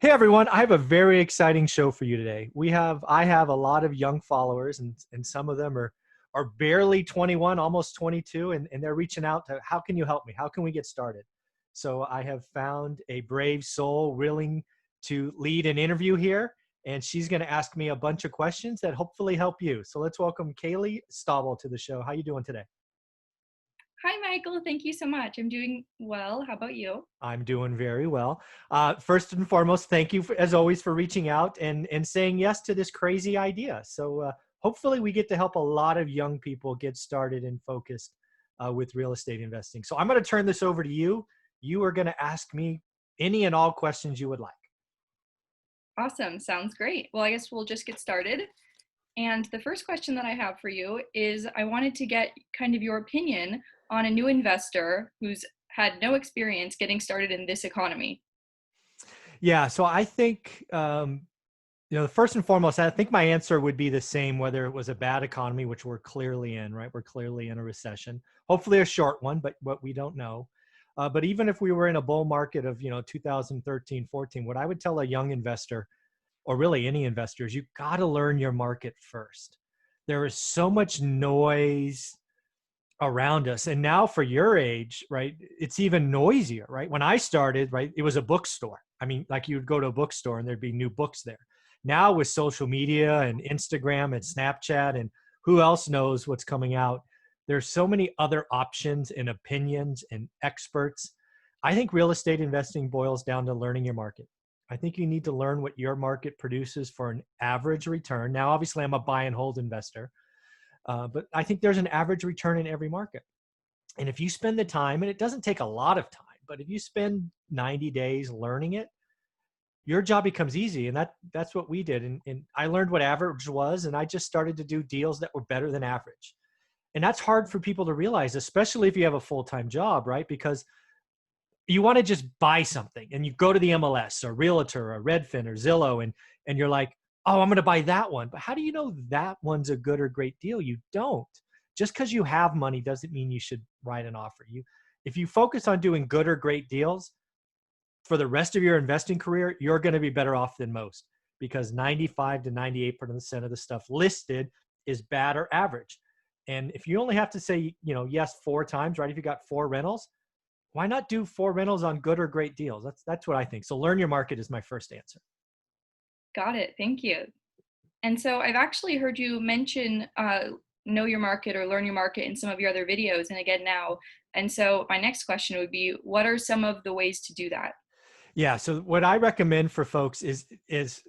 Hey everyone, I have a very exciting show for you today. I have a lot of young followers and some of them are barely 21, almost 22, and they're reaching out to how can you help me? How can we get started? So I have found a brave soul willing to lead an interview here, and she's going to ask me a bunch of questions that hopefully help you. So let's welcome Kaylee Stauble to the show. How you doing today? Hi, Michael. Thank you so much. I'm doing well. How about you? I'm doing very well. First and foremost, thank you as always for reaching out and saying yes to this crazy idea. So hopefully we get to help a lot of young people get started and focused with real estate investing. So I'm going to turn this over to you. You are going to ask me any and all questions you would like. Awesome. Sounds great. Well, I guess we'll just get started. And the first question that I have for you is I wanted to get kind of your opinion on a new investor who's had no experience getting started in this economy. Yeah, so I think first and foremost, I think my answer would be the same whether it was a bad economy, which we're clearly in, right? We're clearly in a recession, hopefully a short one, but we don't know. But even if we were in a bull market of 2013, 14, what I would tell a young investor, or really any investors, you got to learn your market first. There is so much noise around us, and now for your age, right, it's even noisier, right? When I started, right, it was a bookstore. I mean, like you would go to a bookstore and there'd be new books there. Now with social media and Instagram and Snapchat and who else knows what's coming out, there's so many other options and opinions and experts. I think real estate investing boils down to learning your market. I think you need to learn what your market produces for an average return. Now obviously I'm a buy and hold investor, but I think there's an average return in every market. And if you spend the time, and it doesn't take a lot of time, but if you spend 90 days learning it, your job becomes easy. And that's what we did. And I learned what average was, and I just started to do deals that were better than average. And that's hard for people to realize, especially if you have a full-time job, right? Because you want to just buy something and you go to the MLS or Realtor or Redfin or Zillow and you're like, oh, I'm going to buy that one. But how do you know that one's a good or great deal? You don't. Just because you have money doesn't mean you should write an offer. If you focus on doing good or great deals for the rest of your investing career, you're going to be better off than most because 95 to 98% of the stuff listed is bad or average. And if you only have to say, yes, 4 times, right? If you got 4 rentals, why not do 4 rentals on good or great deals? That's what I think. So learn your market is my first answer. Got it. Thank you. And so I've actually heard you mention know your market or learn your market in some of your other videos and again now. And so my next question would be, what are some of the ways to do that? Yeah. So what I recommend for folks is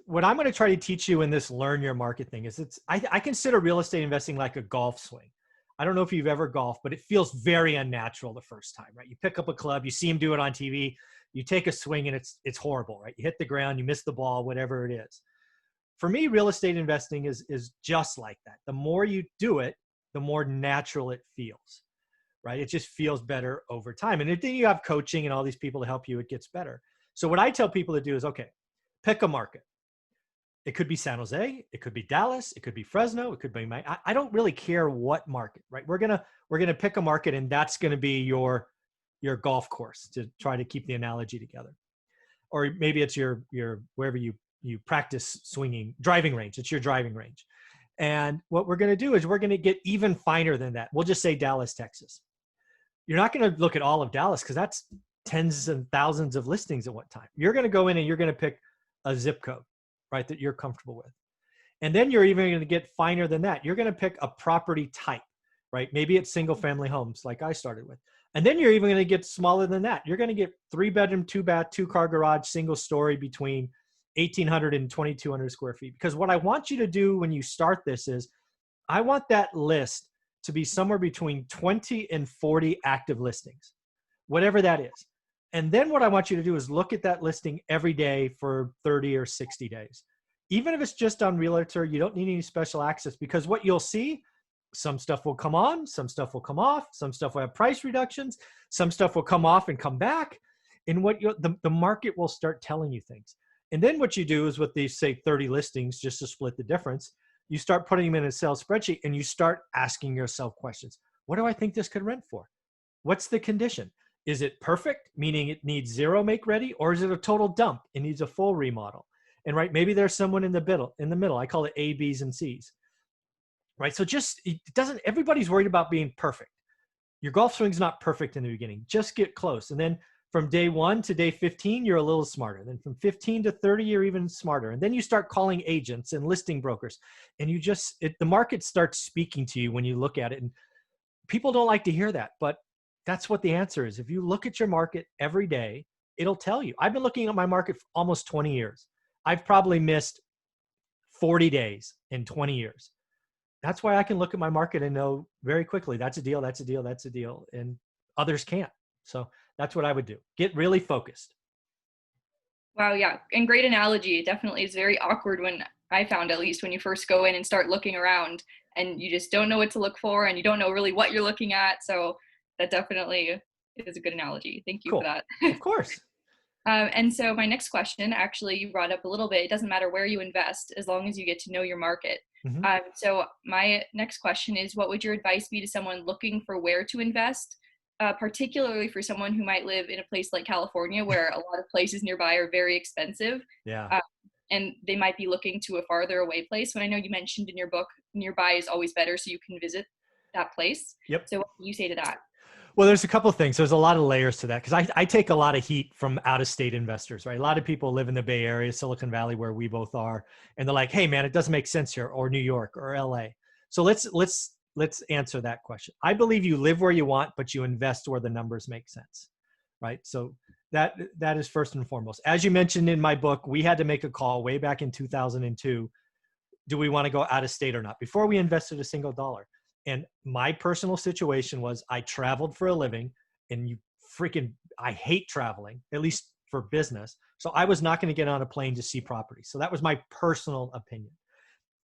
what I'm going to try to teach you in this learn your market thing is I consider real estate investing like a golf swing. I don't know if you've ever golfed, but it feels very unnatural the first time, right? You pick up a club, you see them do it on TV, you take a swing and it's horrible, right? You hit the ground, you miss the ball, whatever it is. For me, real estate investing is just like that. The more you do it, the more natural it feels, right? It just feels better over time. And then you have coaching and all these people to help you, it gets better. So what I tell people to do is, okay, pick a market. It could be San Jose, it could be Dallas, it could be Fresno, it could be I don't really care what market, right? We're gonna pick a market, and that's gonna be your golf course to try to keep the analogy together. Or maybe it's your wherever you practice swinging driving range. It's your driving range. And what we're gonna do is we're gonna get even finer than that. We'll just say Dallas, Texas. You're not gonna look at all of Dallas because that's tens and thousands of listings at one time. You're gonna go in and you're gonna pick a zip code, right, that you're comfortable with. And then you're even going to get finer than that. You're going to pick a property type, right? Maybe it's single family homes like I started with. And then you're even going to get smaller than that. You're going to get 3 bedroom, 2 bath, 2 car garage, single story between 1,800 and 2,200 square feet. Because what I want you to do when you start this is I want that list to be somewhere between 20 and 40 active listings, whatever that is. And then what I want you to do is look at that listing every day for 30 or 60 days. Even if it's just on Realtor, you don't need any special access because what you'll see, some stuff will come on, some stuff will come off, some stuff will have price reductions, some stuff will come off and come back. And the market will start telling you things. And then what you do is with these, say, 30 listings, just to split the difference, you start putting them in a sales spreadsheet and you start asking yourself questions. What do I think this could rent for? What's the condition? Is it perfect, meaning it needs zero make ready, or is it a total dump? It needs a full remodel. And right, maybe there's someone in the middle. I call it A, B's, and C's. Right. So just it doesn't everybody's worried about being perfect. Your golf swing's not perfect in the beginning. Just get close. And then from day 1 to day 15, you're a little smarter. Then from 15 to 30, you're even smarter. And then you start calling agents and listing brokers. And the market starts speaking to you when you look at it. And people don't like to hear that, but that's what the answer is. If you look at your market every day, it'll tell you. I've been looking at my market for almost 20 years. I've probably missed 40 days in 20 years. That's why I can look at my market and know very quickly, that's a deal, that's a deal, that's a deal. And others can't. So that's what I would do. Get really focused. Wow, yeah. And great analogy. It definitely is very awkward when I found, at least, when you first go in and start looking around and you just don't know what to look for and you don't know really what you're looking at. So that definitely is a good analogy. Thank you for Cool. that. Of course. And so my next question, actually, you brought up a little bit. It doesn't matter where you invest as long as you get to know your market. Mm-hmm. So my next question is, what would your advice be to someone looking for where to invest, particularly for someone who might live in a place like California, where a lot of places nearby are very expensive, Yeah. and they might be looking to a farther away place? When I know you mentioned in your book, nearby is always better, so you can visit that place. Yep. So what do you say to that? Well, there's a couple of things. There's a lot of layers to that because I take a lot of heat from out-of-state investors, right? A lot of people live in the Bay Area, Silicon Valley, where we both are, and they're like, "Hey, man, it doesn't make sense here," or New York or LA. So let's answer that question. I believe you live where you want, but you invest where the numbers make sense, right? So that is first and foremost. As you mentioned in my book, we had to make a call way back in 2002. Do we want to go out of state or not? Before we invested a single dollar. And my personal situation was I traveled for a living, and I hate traveling, at least for business. So I was not going to get on a plane to see property. So that was my personal opinion.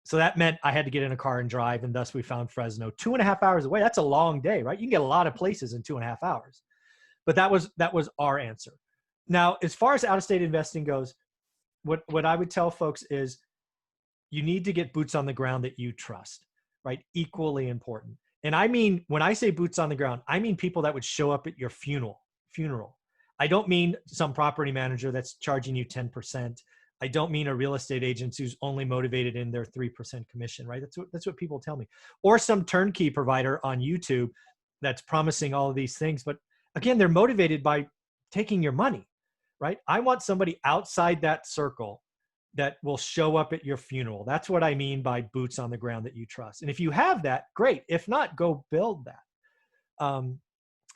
So that meant I had to get in a car and drive. And thus we found Fresno 2.5 hours away. That's a long day, right? You can get a lot of places in 2.5 hours, but that was our answer. Now, as far as out-of-state investing goes, what I would tell folks is you need to get boots on the ground that you trust, right? Equally important. And I mean, when I say boots on the ground, I mean people that would show up at your funeral. I don't mean some property manager that's charging you 10%. I don't mean a real estate agent who's only motivated in their 3% commission, right? That's what people tell me. Or some turnkey provider on YouTube that's promising all of these things. But again, they're motivated by taking your money, right? I want somebody outside that circle that will show up at your funeral. That's what I mean by boots on the ground that you trust. And if you have that, great. If not, go build that.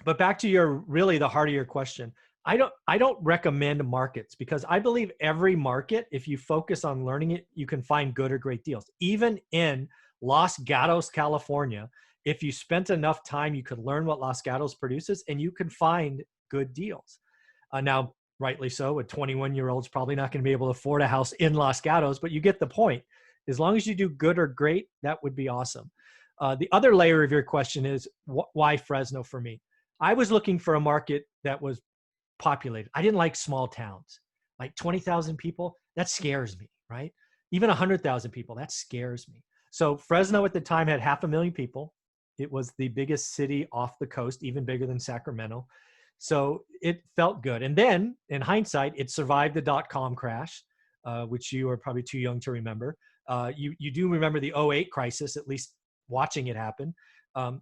But back to the heart of your question. I don't recommend markets because I believe every market, if you focus on learning it, you can find good or great deals. Even in Los Gatos, California, if you spent enough time, you could learn what Los Gatos produces and you could find good deals. Now, rightly so, a 21-year-old's probably not going to be able to afford a house in Los Gatos, but you get the point. As long as you do good or great, that would be awesome. The other layer of your question is why Fresno for me? I was looking for a market that was populated. I didn't like small towns, like 20,000 people. That scares me, right? Even 100,000 people, that scares me. So Fresno at the time had 500,000 people. It was the biggest city off the coast, even bigger than Sacramento. So it felt good. And then in hindsight, it survived the dot-com crash, which you are probably too young to remember. You do remember the '08 crisis, at least watching it happen.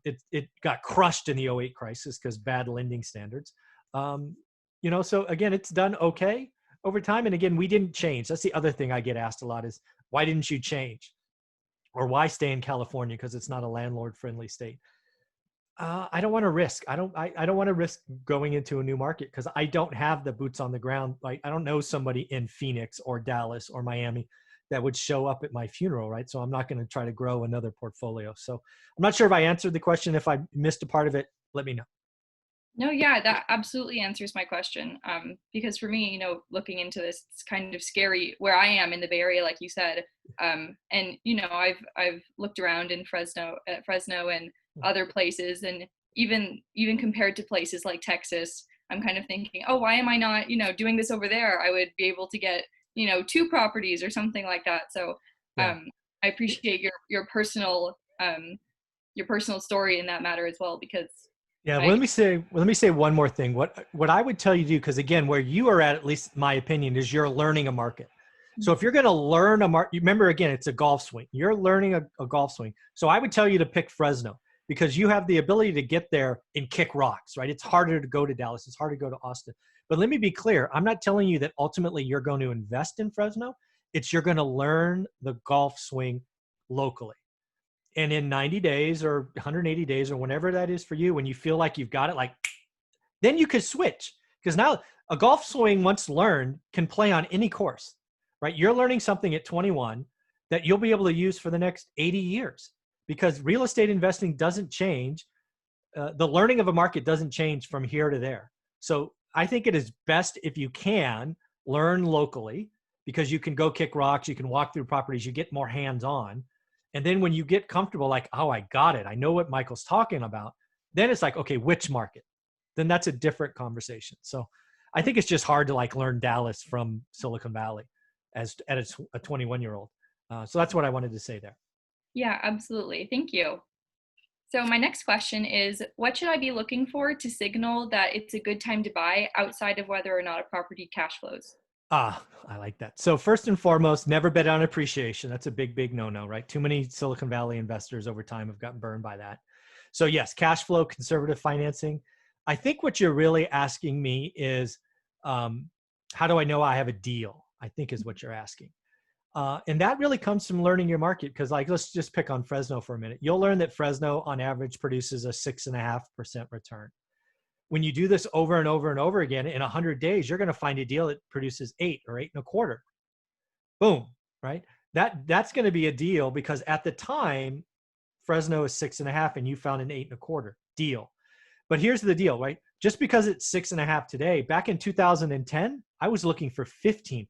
It got crushed in the '08 crisis because bad lending standards. So again, it's done okay over time. And again, we didn't change. That's the other thing I get asked a lot is, why didn't you change? Or why stay in California? Because it's not a landlord-friendly state. I don't want to risk. I don't want to risk going into a new market because I don't have the boots on the ground. Like I don't know somebody in Phoenix or Dallas or Miami that would show up at my funeral, right? So I'm not going to try to grow another portfolio. So I'm not sure if I answered the question. If I missed a part of it, let me know. No, yeah, that absolutely answers my question. Because for me, looking into this, it's kind of scary where I am in the Bay Area, like you said. And I've looked around in Fresno and other places, and even compared to places like Texas, I'm kind of thinking, oh, why am I not, doing this over there? I would be able to get, 2 properties or something like that. So, Yeah. I appreciate your personal story in that matter as well, because Yeah, well, I let me say one more thing. What I would tell you to do, because again, where you are at least my opinion, is you're learning a market. So if you're going to learn a market, remember again, it's a golf swing. You're learning a golf swing. So I would tell you to pick Fresno because you have the ability to get there and kick rocks, right? It's harder to go to Dallas. It's hard to go to Austin. But let me be clear. I'm not telling you that ultimately you're going to invest in Fresno. It's you're going to learn the golf swing locally. And in 90 days or 180 days or whenever that is for you, when you feel like you've got it, like then you could switch because now a golf swing once learned can play on any course, right? You're learning something at 21 that you'll be able to use for the next 80 years because real estate investing doesn't change. The learning of a market doesn't change from here to there. So I think it is best if you can learn locally because you can go kick rocks, you can walk through properties, you get more hands on. And then when you get comfortable, like, oh, I got it, I know what Michael's talking about, then it's like, okay, which market? Then that's a different conversation. So I think it's just hard to like learn Dallas from Silicon Valley as a 21-year-old. So that's what I wanted to say there. Yeah, absolutely. Thank you. So my next question is, what should I be looking for to signal that it's a good time to buy outside of whether or not a property cash flows? Ah, I like that. So first and foremost, never bet on appreciation. That's a big, big no-no, right? Too many Silicon Valley investors over time have gotten burned by that. So yes, cash flow, conservative financing. I think what you're really asking me is, um, how do I know I have a deal? I think is what you're asking. And that really comes from learning your market. Because like, let's just pick on Fresno for a minute. You'll learn that Fresno on average produces a 6.5% return. When you do this over and over and over again, in 100 days, you're going to find a deal that produces 8 or 8.25. Boom, right? That's going to be a deal because at the time, Fresno is 6.5 and you found an 8.25 deal. But here's the deal, right? Just because it's 6.5 today, back in 2010, I was looking for 15%,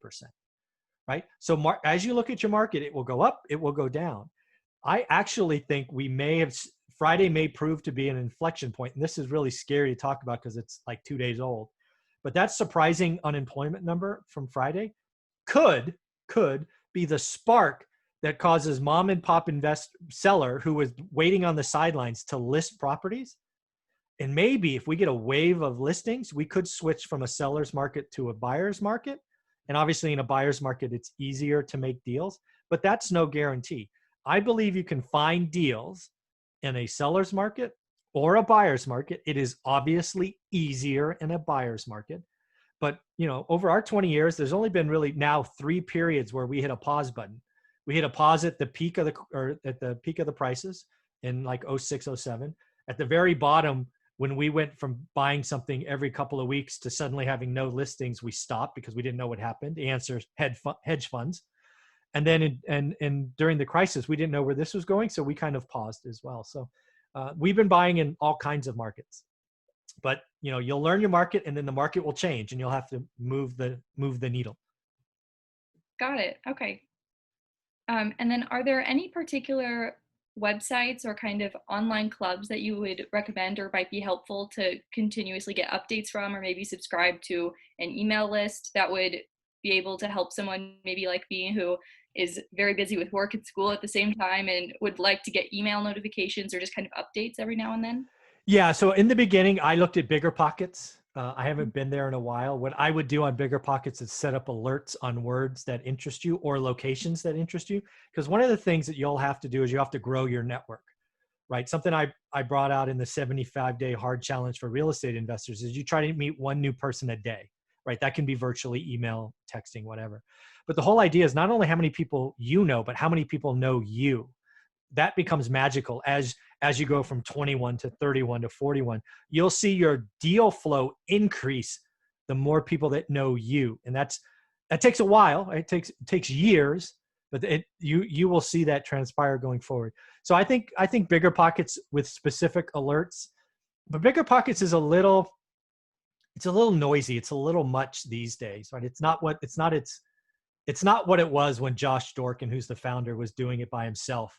right? So as you look at your market, it will go up, it will go down. I actually think Friday may prove to be an inflection point. And this is really scary to talk about because it's like 2 days old. But that surprising unemployment number from Friday could be the spark that causes mom and pop seller who was waiting on the sidelines to list properties. And maybe if we get a wave of listings, we could switch from a seller's market to a buyer's market. And obviously in a buyer's market, it's easier to make deals, but that's no guarantee. I believe you can find deals in a seller's market or a buyer's market. It is obviously easier in a buyer's market. But over our 20 years, there's only been really now 3 periods where we hit a pause button. We hit a pause at the peak of the prices in like 06, 07. At the very bottom, when we went from buying something every couple of weeks to suddenly having no listings, we stopped because we didn't know what happened. The answer is hedge funds. And then during the crisis, we didn't know where this was going, so we kind of paused as well. So we've been buying in all kinds of markets. But you'll learn your market, and then the market will change, and you'll have to move the needle. Got it. Okay. And then are there any particular websites or kind of online clubs that you would recommend or might be helpful to continuously get updates from, or maybe subscribe to an email list that would be able to help someone maybe like me who is very busy with work and school at the same time and would like to get email notifications or just kind of updates every now and then? Yeah. So in the beginning, I looked at Bigger Pockets. I haven't been there in a while. What I would do on Bigger Pockets is set up alerts on words that interest you or locations that interest you. Because one of the things that you'll have to do is you have to grow your network, right? Something I brought out in the 75-day hard challenge for real estate investors is you try to meet one new person a day, right? That can be virtually, email, texting, whatever. But the whole idea is not only how many people you know, but how many people know you. That becomes magical as you go from 21 to 31 to 41. You'll see your deal flow increase the more people that know you, and that takes a while. It takes years, but you will see that transpire going forward. So I think Bigger Pockets with specific alerts, but Bigger Pockets is a little noisy. It's a little much these days, right? It's not what it was when Josh Dorkin, who's the founder, was doing it by himself.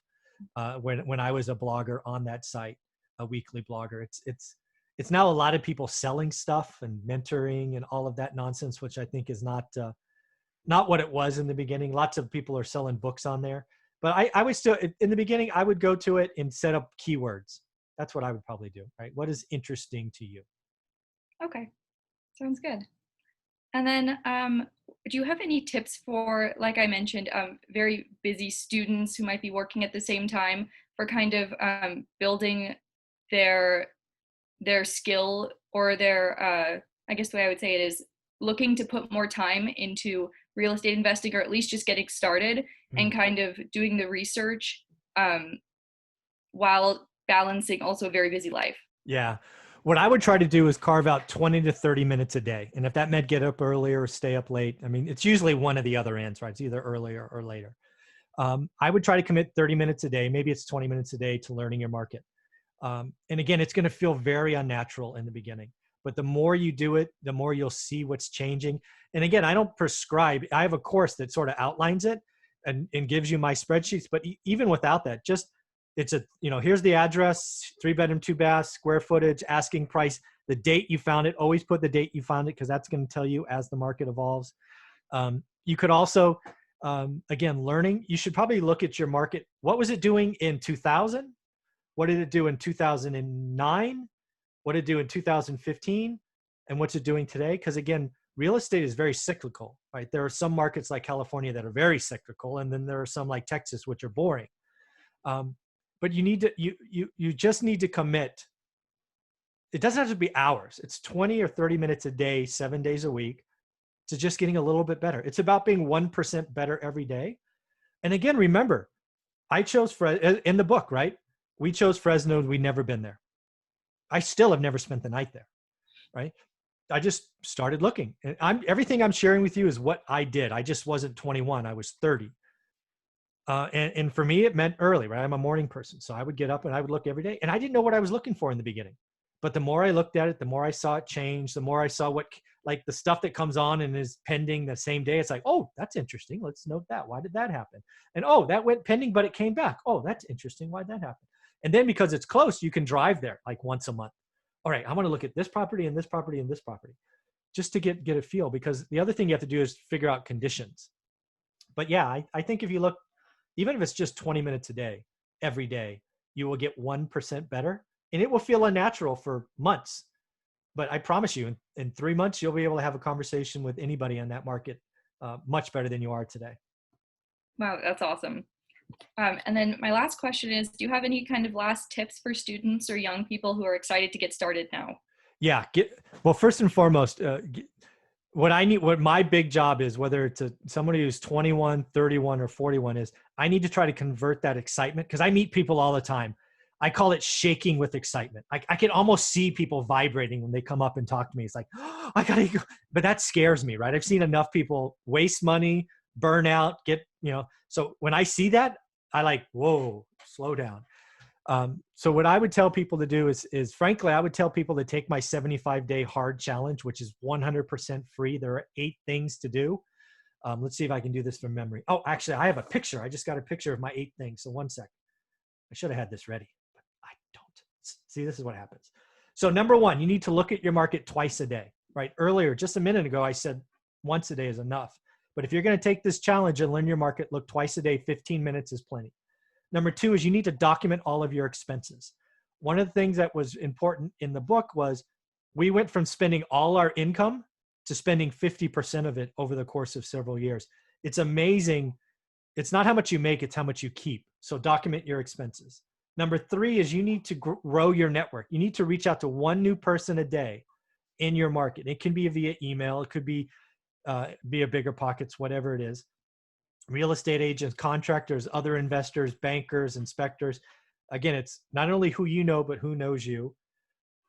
When I was a blogger on that site, a weekly blogger. It's now a lot of people selling stuff and mentoring and all of that nonsense, which I think is not what it was in the beginning. Lots of people are selling books on there, but I would still, in the beginning, I would go to it and set up keywords. That's what I would probably do, right? What is interesting to you? Okay, sounds good. And then, do you have any tips for, like I mentioned, very busy students who might be working at the same time for kind of building their skill or their, I guess the way I would say it is looking to put more time into real estate investing, or at least just getting started and Mm. kind of doing the research um, while balancing also a very busy life? Yeah. What I would try to do is carve out 20 to 30 minutes a day. And if that meant get up earlier or stay up late, I mean, it's usually one of the other ends, right? It's either earlier or later. I would try to commit 30 minutes a day. Maybe it's 20 minutes a day to learning your market. And again, it's going to feel very unnatural in the beginning, but the more you do it, the more you'll see what's changing. And again, I don't prescribe. I have a course that sort of outlines it and gives you my spreadsheets. But even without that, just it's a, here's the address, 3-bedroom, 2-bath, square footage, asking price, the date you found it. Always put the date you found it, because that's going to tell you as the market evolves. You could also, again, learning, you should probably look at your market. What was it doing in 2000? What did it do in 2009? What did it do in 2015? And what's it doing today? Because again, real estate is very cyclical, right? There are some markets like California that are very cyclical, and then there are some like Texas, which are boring. But you need to, you just need to commit. It doesn't have to be hours. It's 20 or 30 minutes a day, 7 days a week, to just getting a little bit better. It's about being 1% better every day. And again, remember, I chose in the book, right? We chose Fresno. We'd never been there. I still have never spent the night there, right? I just started looking, and everything I'm sharing with you is what I did. I just wasn't 21. I was 30. And for me, it meant early, right? I'm a morning person. So I would get up and I would look every day, and I didn't know what I was looking for in the beginning. But the more I looked at it, the more I saw it change, the more I saw what, like the stuff that comes on and is pending the same day. It's like, oh, that's interesting. Let's note that. Why did that happen? And oh, that went pending, but it came back. Oh, that's interesting. Why'd that happen? And then because it's close, you can drive there like once a month. All right, I want to look at this property and this property and this property, just to get a feel. Because the other thing you have to do is figure out conditions. But yeah, I think if you look, even if it's just 20 minutes a day, every day, you will get 1% better, and it will feel unnatural for months. But I promise you, in 3 months, you'll be able to have a conversation with anybody on that market much better than you are today. Wow, that's awesome. And then my last question is, do you have any kind of last tips for students or young people who are excited to get started now? Yeah. Well, first and foremost, what my big job is, whether it's somebody who's 21, 31, or 41, is I need to try to convert that excitement, because I meet people all the time. I call it shaking with excitement. I can almost see people vibrating when they come up and talk to me. It's like, oh, I gotta go. But that scares me, right? I've seen enough people waste money, burn out, so when I see that, I like, whoa, slow down. So what I would tell people to do is frankly, I would tell people to take my 75-day hard challenge, which is 100% free. There are 8 things to do. Let's see if I can do this from memory. Oh, actually, I have a picture. I just got a picture of my 8 things. So one sec. I should have had this ready, but I don't. See, this is what happens. So number 1, you need to look at your market twice a day, right? Earlier, just a minute ago, I said once a day is enough. But if you're going to take this challenge and learn your market, look twice a day. 15 minutes is plenty. Number 2 is you need to document all of your expenses. One of the things that was important in the book was we went from spending all our income to spending 50% of it over the course of several years. It's amazing. It's not how much you make, it's how much you keep. So document your expenses. Number 3 is you need to grow your network. You need to reach out to one new person a day in your market. It can be via email. It could be via Bigger Pockets, whatever it is. Real estate agents, contractors, other investors, bankers, inspectors. Again, it's not only who you know, but who knows you.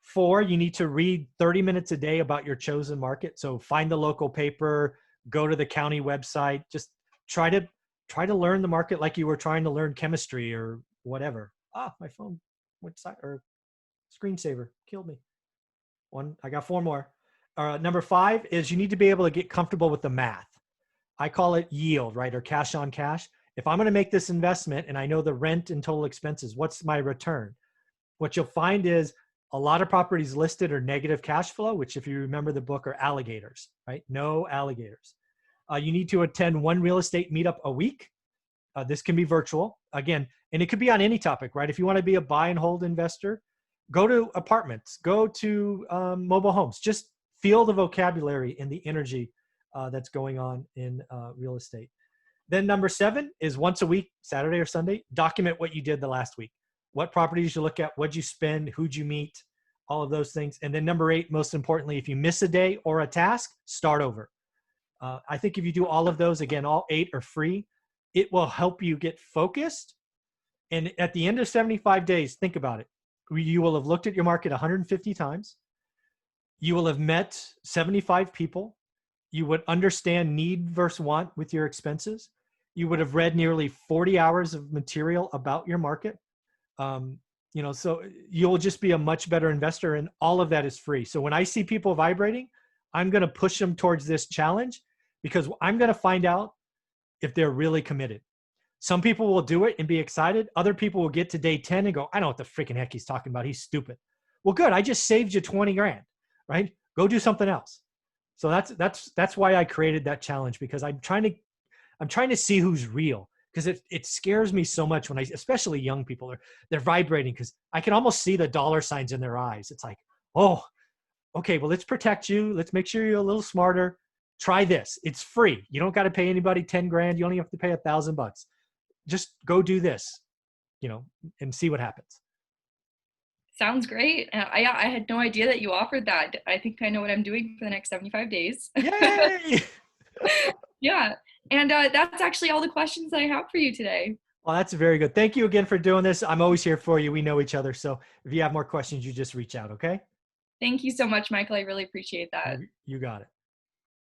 4, you need to read 30 minutes a day about your chosen market. So find the local paper, go to the county website, just try to learn the market like you were trying to learn chemistry or whatever. My phone went or screensaver killed me. I got 4 more. Number 5 is you need to be able to get comfortable with the math. I call it yield, right? Or cash on cash. If I'm going to make this investment and I know the rent and total expenses, what's my return? What you'll find is a lot of properties listed are negative cash flow, which if you remember the book are alligators, right? No alligators. You need to attend 1 real estate meetup a week. This can be virtual again, and it could be on any topic, right? If you want to be a buy and hold investor, Go to apartments, go to mobile homes, just feel the vocabulary and the energy that's going on in real estate. Then number 7 is once a week, Saturday or Sunday, document what you did the last week. What properties you look at, what'd you spend, who'd you meet, all of those things. And then number 8, most importantly, if you miss a day or a task, start over. I think if you do all of those, again, all 8 are free, it will help you get focused. And at the end of 75 days, think about it. You will have looked at your market 150 times. You will have met 75 people. You would understand need versus want with your expenses. You would have read nearly 40 hours of material about your market. So you'll just be a much better investor, and all of that is free. So when I see people vibrating, I'm going to push them towards this challenge because I'm going to find out if they're really committed. Some people will do it and be excited. Other people will get to day 10 and go, I don't know what the freaking heck he's talking about. He's stupid. Well, good. I just saved you 20 grand, right? Go do something else. So that's why I created that challenge, because I'm trying to see who's real, because it scares me so much when especially young people, they're vibrating, because I can almost see the dollar signs in their eyes. It's like, oh, okay, well, let's protect you. Let's make sure you're a little smarter. Try this. It's free. You don't got to pay anybody 10 grand. You only have to pay $1,000. Just go do this, and see what happens. Sounds great. I had no idea that you offered that. I think I know what I'm doing for the next 75 days. Yay! Yeah. And that's actually all the questions I have for you today. Well, that's very good. Thank you again for doing this. I'm always here for you. We know each other. So if you have more questions, you just reach out, okay? Thank you so much, Michael. I really appreciate that. You got it.